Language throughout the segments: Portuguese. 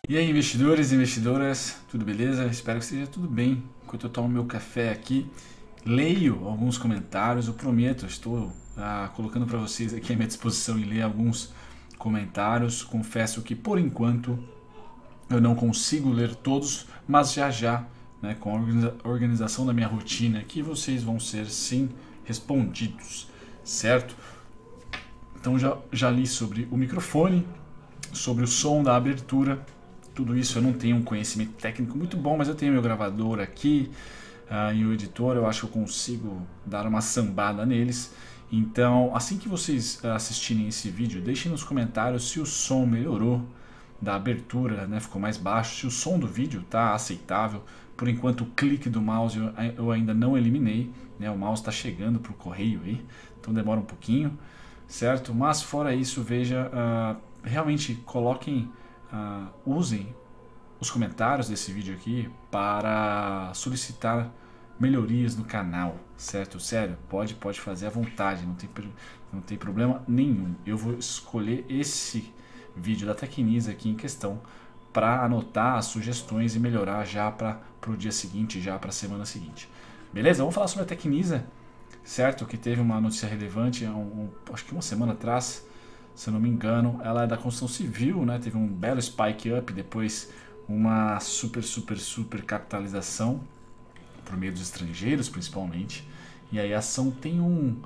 E aí, investidores e investidoras, tudo beleza? Espero que esteja tudo bem. Enquanto eu tomo meu café aqui, leio alguns comentários. Eu prometo, estou colocando para vocês aqui à minha disposição em ler alguns comentários. Confesso que por enquanto eu não consigo ler todos, mas já, né, com a organização da minha rotina aqui, vocês vão ser sim respondidos, certo? Então já li sobre o microfone, sobre o som da abertura. Tudo isso eu não tenho um conhecimento técnico muito bom, mas eu tenho meu gravador aqui e o editor, eu acho que eu consigo dar uma sambada neles. Então, assim que vocês assistirem esse vídeo, deixem nos comentários se o som melhorou da abertura, né, ficou mais baixo, se o som do vídeo está aceitável. Por enquanto, o clique do mouse eu ainda não eliminei, né, o mouse está chegando para o correio aí, então demora um pouquinho, certo? Mas fora isso, veja, realmente coloquem, usem os comentários desse vídeo aqui para solicitar melhorias no canal, certo? Sério, pode fazer à vontade, não tem problema nenhum. Eu vou escolher esse vídeo da Tecnisa aqui em questão para anotar as sugestões e melhorar já para o dia seguinte, já para a semana seguinte. Beleza? Vamos falar sobre a Tecnisa, certo? Que teve uma notícia relevante, acho que uma semana atrás, se eu não me engano. Ela é da construção civil, né? Teve um belo spike up, depois uma super capitalização por meio dos estrangeiros, principalmente. E aí a ação tem um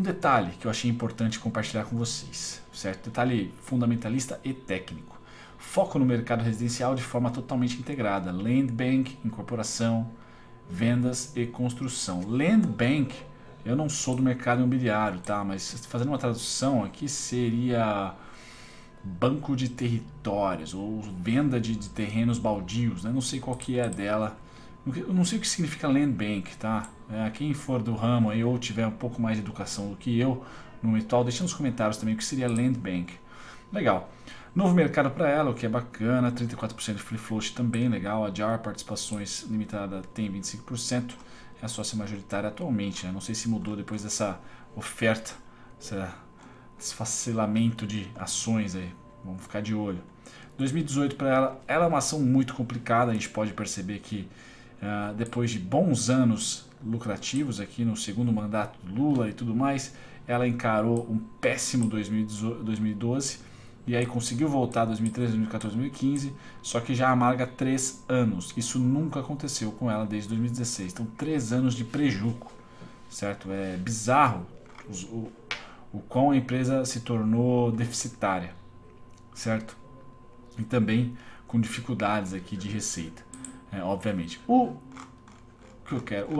detalhe que eu achei importante compartilhar com vocês, certo? Detalhe fundamentalista e técnico. Foco no mercado residencial de forma totalmente integrada. Land Bank, incorporação, vendas e construção. Land Bank, eu não sou do mercado imobiliário, tá? Mas fazendo uma tradução aqui seria banco de territórios ou venda de terrenos baldios, né? Não sei qual que é a dela. Eu não sei o que significa Land Bank, tá? Quem for do ramo aí ou tiver um pouco mais de educação do que eu no ritual, deixa nos comentários também o que seria Land Bank. Legal. Novo mercado para ela, o que é bacana, 34% de free float também, legal. A JAR Participações Limitada tem 25%, é a sócia majoritária atualmente, né? Não sei se mudou depois dessa oferta, esse desfacelamento de ações aí, vamos ficar de olho. 2018 para ela é uma ação muito complicada, a gente pode perceber que depois de bons anos lucrativos aqui no segundo mandato do Lula e tudo mais, ela encarou um péssimo 2012 e aí conseguiu voltar 2013, 2014, 2015, só que já amarga 3 anos. Isso nunca aconteceu com ela desde 2016. Então 3 anos de prejuízo, certo? É bizarro o quão a empresa se tornou deficitária, certo? E também com dificuldades aqui de receita. Obviamente. O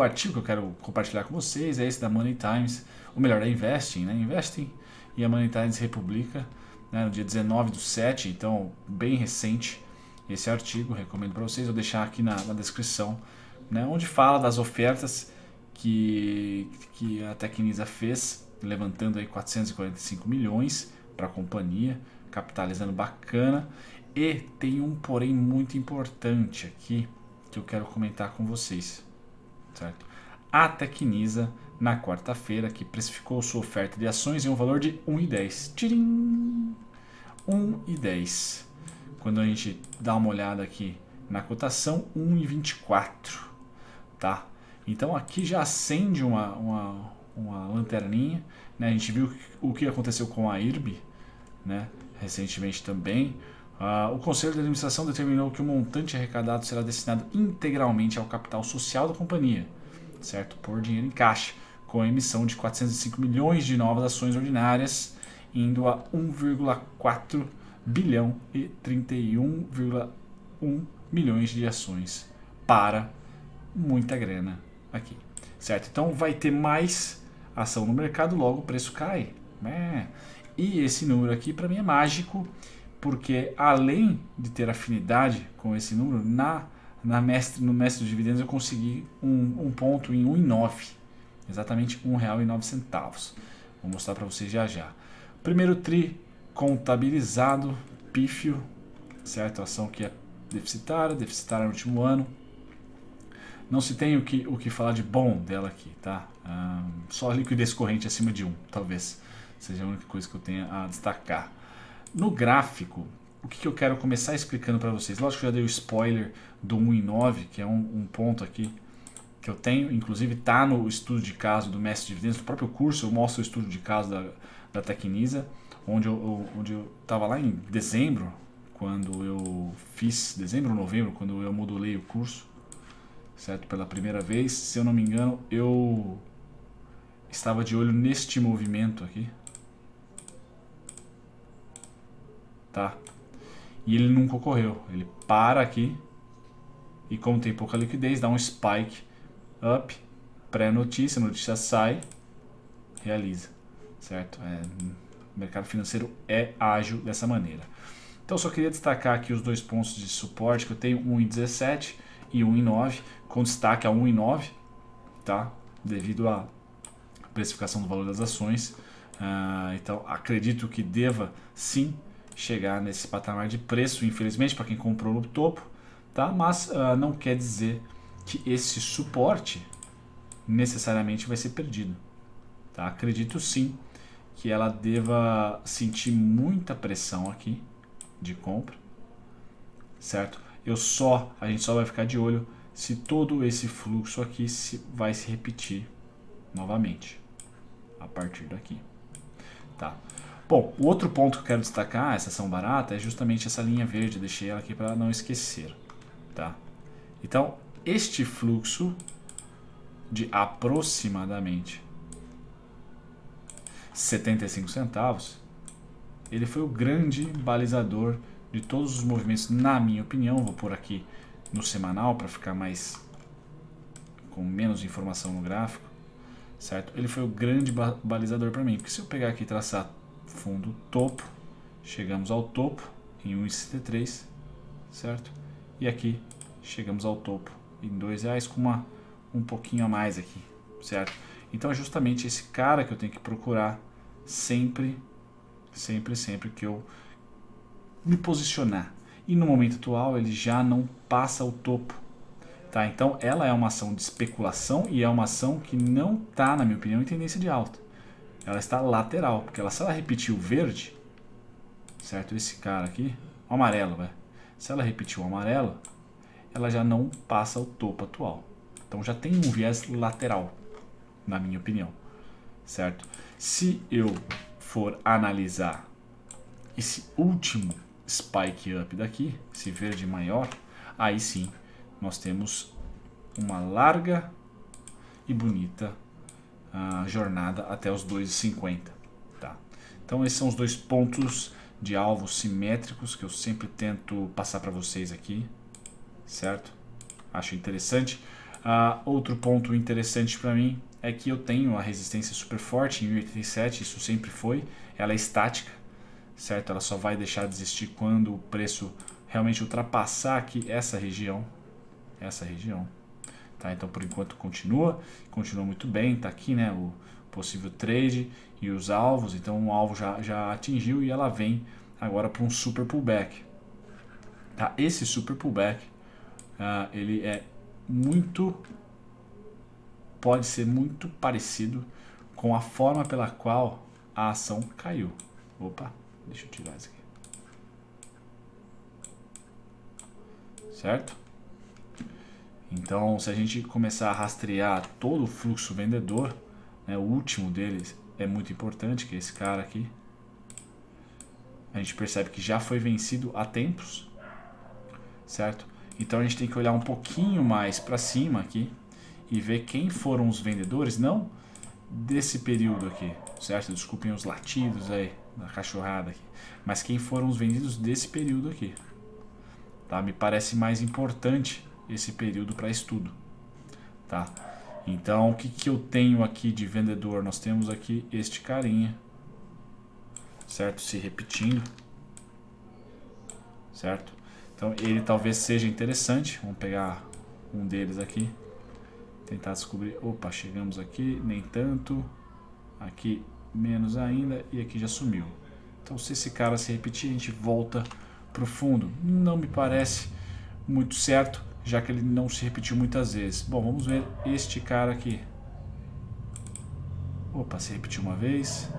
artigo que eu quero compartilhar com vocês é esse da Money Times, ou melhor, da Investing, né? Investing, e a Money Times republica, né, no dia 19/7, então bem recente esse artigo, recomendo para vocês, vou deixar aqui na descrição, né, onde fala das ofertas que a Tecnisa fez, levantando aí 445 milhões para a companhia, capitalizando bacana, e tem um porém muito importante aqui, que eu quero comentar com vocês, certo? A Tecnisa, na quarta-feira, que precificou sua oferta de ações em um valor de 1,10. Tchirim! 1,10. Quando a gente dá uma olhada aqui na cotação, 1,24, tá? Então aqui já acende uma lanterninha, né? A gente viu o que aconteceu com a IRB, né, recentemente também. O Conselho de Administração determinou que o montante arrecadado será destinado integralmente ao capital social da companhia, certo? Por dinheiro em caixa, com a emissão de 405 milhões de novas ações ordinárias, indo a 1,4 bilhão e 31,1 milhões de ações, para muita grana aqui, certo? Então vai ter mais ação no mercado, logo o preço cai, né? E esse número aqui para mim é mágico, porque além de ter afinidade com esse número, no mestre dos dividendos eu consegui um ponto em 1,9, exatamente R$1,09. Vou mostrar para vocês já. Primeiro tri contabilizado, pífio, certo? A ação que é deficitária no último ano. Não se tem o que falar de bom dela aqui, tá? Só liquidez corrente acima de 1, talvez seja a única coisa que eu tenha a destacar. No gráfico, o que eu quero começar explicando para vocês. Lógico que eu já dei o spoiler do 1,9, que é um ponto aqui que eu tenho, inclusive está no estudo de caso do Mestre de Dividendos, no próprio curso eu mostro o estudo de caso da Tecnisa, onde eu estava lá em dezembro, quando eu fiz, dezembro ou novembro, quando eu modulei o curso, certo? Pela primeira vez, se eu não me engano, eu estava de olho neste movimento aqui, tá? E ele nunca ocorreu, ele para aqui e como tem pouca liquidez, dá um spike up, pré-notícia, notícia sai, realiza, certo? O mercado financeiro é ágil dessa maneira. Então só queria destacar aqui os dois pontos de suporte que eu tenho, 1,17 e 1,9, com destaque a 1,9, tá? Devido à precificação do valor das ações. Então acredito que deva sim chegar nesse patamar de preço, infelizmente para quem comprou no topo, tá? Mas não quer dizer que esse suporte necessariamente vai ser perdido, tá? Acredito sim que ela deva sentir muita pressão aqui de compra, certo? A gente só vai ficar de olho se todo esse fluxo aqui vai se repetir novamente a partir daqui, tá? Bom, o outro ponto que eu quero destacar, essa ação barata, é justamente essa linha verde. Deixei ela aqui para não esquecer, tá? Então, este fluxo de aproximadamente 75 centavos, ele foi o grande balizador de todos os movimentos, na minha opinião. Vou pôr aqui no semanal para ficar com menos informação no gráfico, certo? Ele foi o grande balizador para mim, porque se eu pegar aqui e traçar fundo topo, chegamos ao topo em 1,63, certo? E aqui chegamos ao topo em R$2 com um pouquinho a mais aqui, certo? Então é justamente esse cara que eu tenho que procurar sempre que eu me posicionar. E no momento atual ele já não passa o topo, tá? Então ela é uma ação de especulação e é uma ação que não está, na minha opinião, em tendência de alta. Ela está lateral, porque se ela repetir o verde, certo? Esse cara aqui, o amarelo, vai. Se ela repetir o amarelo, ela já não passa o topo atual. Então já tem um viés lateral, na minha opinião, certo? Se eu for analisar esse último spike up daqui, esse verde maior, aí sim nós temos uma larga e bonita jornada até os 2,50, tá? Então esses são os dois pontos de alvos simétricos que eu sempre tento passar para vocês aqui, certo? Acho interessante. Outro ponto interessante para mim é que eu tenho a resistência super forte em 1,87, isso sempre foi, ela é estática, certo? Ela só vai deixar de existir quando o preço realmente ultrapassar aqui essa região, tá? Então por enquanto continua muito bem, tá aqui, né, o possível trade e os alvos. Então o alvo já atingiu e ela vem agora para um super pullback, tá? Esse super pullback ele pode ser muito parecido com a forma pela qual a ação caiu. Opa, deixa eu tirar isso aqui, certo? Então, se a gente começar a rastrear todo o fluxo vendedor, né, o último deles é muito importante, que é esse cara aqui, a gente percebe que já foi vencido há tempos, certo? Então a gente tem que olhar um pouquinho mais para cima aqui e ver quem foram os vendedores, não desse período aqui, certo? Desculpem os latidos aí da cachorrada aqui, mas quem foram os vendidos desse período aqui, tá? Me parece mais importante esse período para estudo, tá? Então o que eu tenho aqui de vendedor? Nós temos aqui este carinha, certo? Se repetindo, certo? Então ele talvez seja interessante. Vamos pegar um deles aqui, tentar descobrir. Opa, chegamos aqui, nem tanto, aqui menos ainda, e aqui já sumiu. Então se esse cara se repetir, a gente volta para o fundo. Não me parece muito certo, já que ele não se repetiu muitas vezes. Bom, vamos ver este cara aqui. Opa, se repetiu uma vez,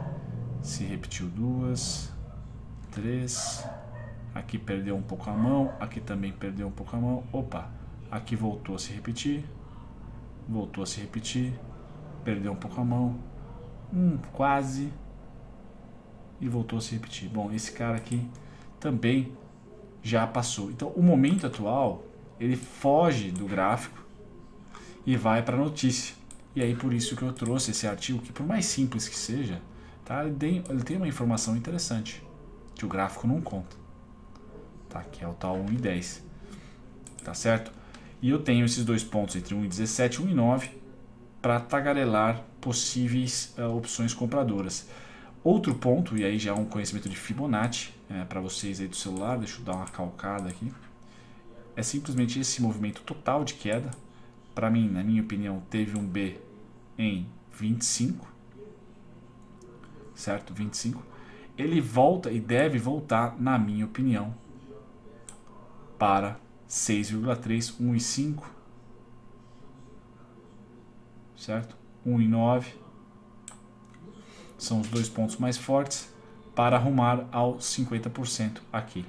se repetiu duas, três, aqui perdeu um pouco a mão, aqui também perdeu um pouco a mão, opa, aqui voltou a se repetir, perdeu um pouco a mão, quase, e voltou a se repetir. Bom, esse cara aqui também já passou. Então o momento atual, ele foge do gráfico e vai para a notícia. E aí por isso que eu trouxe esse artigo, que por mais simples que seja, tá, ele tem uma informação interessante, que o gráfico não conta. Tá, que é o tal 1,10. Tá certo? E eu tenho esses dois pontos entre 1,17 e 1,9 para tagarelar possíveis opções compradoras. Outro ponto, e aí já é um conhecimento de Fibonacci para vocês aí do celular, deixa eu dar uma calcada aqui, é simplesmente esse movimento total de queda. Para mim, na minha opinião, teve um B em 25, certo? 25. Ele volta e deve voltar, na minha opinião, para 6,3, 1,5, certo? 1,9 são os dois pontos mais fortes para arrumar ao 50% aqui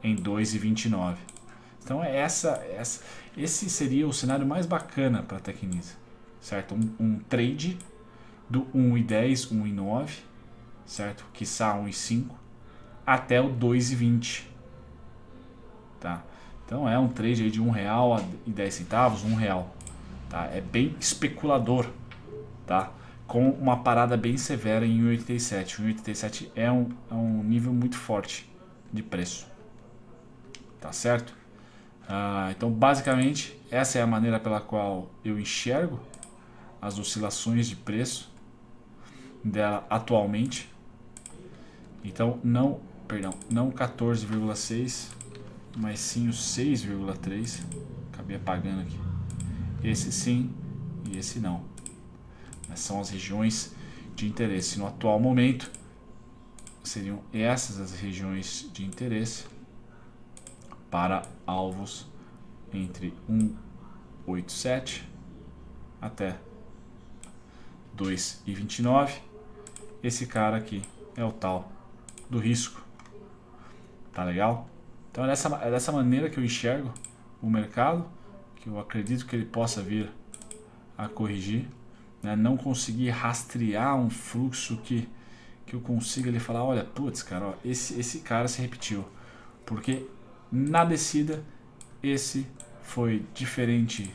em 2,29. Então esse seria o cenário mais bacana para a Tecnisa, certo? Um trade do 1,10, 1,9, certo? Quiçá 1,5 até o 2,20, tá? Então é um trade aí de R$1,10, R$1, tá? É bem especulador, tá? Com uma parada bem severa em 1,87. 1,87 é um nível muito forte de preço, tá certo? Então basicamente essa é a maneira pela qual eu enxergo as oscilações de preço dela atualmente. Então não 14,6, mas sim o 6,3. Acabei apagando aqui. Esse sim e esse não. Mas são as regiões de interesse. No atual momento seriam essas as regiões de interesse para alvos entre 1,87 até 2,29. Esse cara aqui é o tal do risco. Tá legal? Então é dessa maneira que eu enxergo o mercado, que eu acredito que ele possa vir a corrigir, né? Não conseguir rastrear um fluxo que eu consiga ele falar, olha, putz, cara, ó, esse cara se repetiu, porque na descida esse foi diferente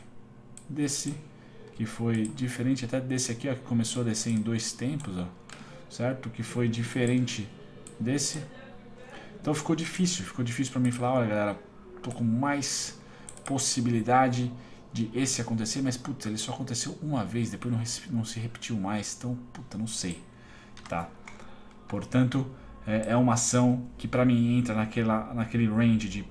desse, que foi diferente até desse aqui, ó, que começou a descer em dois tempos, ó, certo? Que foi diferente desse. Então ficou difícil para mim falar, olha galera, tô com mais possibilidade de esse acontecer, mas putz, ele só aconteceu uma vez, depois não se repetiu mais, então puta, não sei, tá? Portanto, é uma ação que para mim entra naquele range de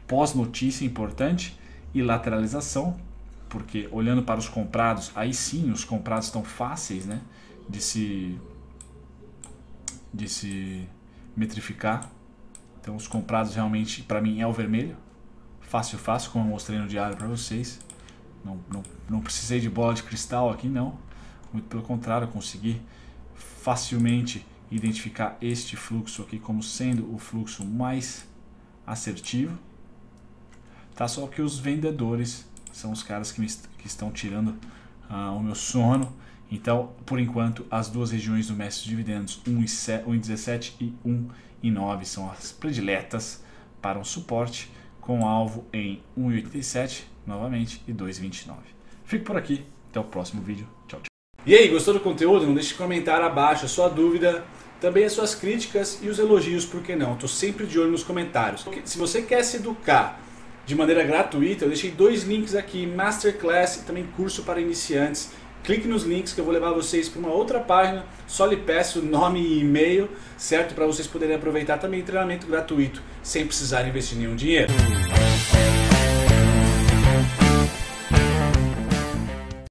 pós-notícia importante e lateralização, porque olhando para os comprados, aí sim os comprados estão fáceis, né, de se metrificar. Então os comprados realmente para mim é o vermelho, fácil, como eu mostrei no diário para vocês. Não precisei de bola de cristal aqui, não, muito pelo contrário, eu consegui facilmente identificar este fluxo aqui como sendo o fluxo mais assertivo, tá? Só que os vendedores são os caras que estão tirando o meu sono. Então, por enquanto, as duas regiões do mestre de dividendos, 1,17 e 1,9, são as prediletas para um suporte, com alvo em 1,87 novamente e 2,29. Fico por aqui, até o próximo vídeo. Tchau, tchau. E aí, gostou do conteúdo? Não deixe de comentar abaixo a sua dúvida, também as suas críticas e os elogios, por que não? Estou sempre de olho nos comentários. Se você quer se educar de maneira gratuita, eu deixei 2 links aqui, Masterclass e também curso para iniciantes. Clique nos links que eu vou levar vocês para uma outra página, só lhe peço nome e e-mail, certo? Para vocês poderem aproveitar também treinamento gratuito, sem precisar investir nenhum dinheiro.